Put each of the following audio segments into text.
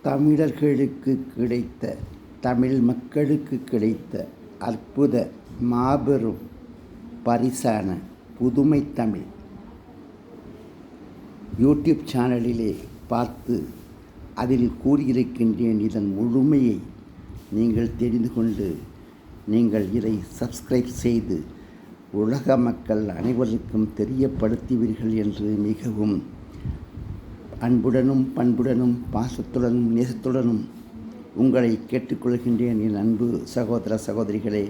தமிழர்களுக்கு கிடைத்த, தமிழ் மக்களுக்கு கிடைத்த அற்புத மாபெரும் பரிசான புதுமை தமிழ் யூடியூப் சேனலிலே பார்த்து அதில் கூறியிருக்கின்றேன். இதன் முழுமையை நீங்கள் தெரிந்து கொண்டு நீங்கள் இதை சப்ஸ்கிரைப் செய்து உலக மக்கள் அனைவருக்கும் தெரியப்படுத்துவீர்கள் என்று மிகவும் அன்புடனும் பண்புடனும் பாசத்துடனும் நேசத்துடனும் உங்களை கேட்டுக்கொள்கின்றேன். என் அன்பு சகோதர சகோதரிகளே,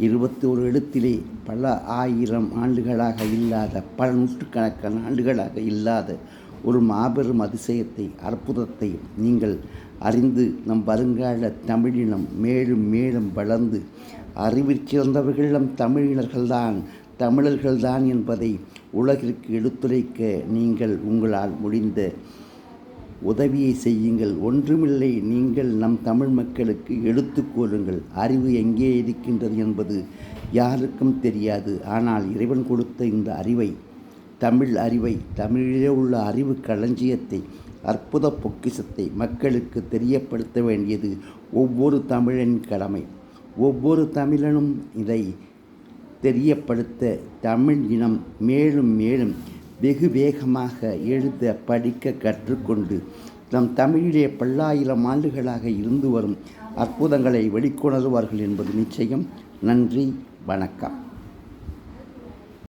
21 எழுத்திலே பல ஆயிரம் ஆண்டுகளாக இல்லாத, பல நூற்றுக்கணக்கான ஆண்டுகளாக இல்லாத ஒரு மாபெரும் அதிசயத்தை, அற்புதத்தை நீங்கள் அறிந்து நம் வருங்கால தமிழினம் மேலும் மேலும் வளர்ந்து அறிவிற் சிறந்தவர்களிடம் தமிழர்கள்தான் என்பதை உலகிற்கு எடுத்துரைக்க நீங்கள் உங்களால் முடிந்த உதவியை செய்யுங்கள். ஒன்றுமில்லை, நீங்கள் நம் தமிழ் மக்களுக்கு எடுத்துக்கொள்ளுங்கள். அறிவு எங்கே இருக்கின்றது என்பது யாருக்கும் தெரியாது. ஆனால் இறைவன் கொடுத்த இந்த அறிவை, தமிழ் அறிவை, தமிழிலே உள்ள அறிவு களஞ்சியத்தை, அற்புத பொக்கிஷத்தை மக்களுக்கு தெரியப்படுத்த வேண்டியது ஒவ்வொரு தமிழனின் கடமை. ஒவ்வொரு தமிழனும் இதை தெரியப்படுத்த தமிழ் இனம் மேலும் மேலும் வெகு வேகமாக எழுத படிக்க கற்றுக்கொண்டு நம் தமிழிலே பல்லாயிரம் ஆண்டுகளாக இருந்து வரும் அற்புதங்களை வெளிக்கொணருவார்கள் என்பது நிச்சயம். நன்றி, வணக்கம்.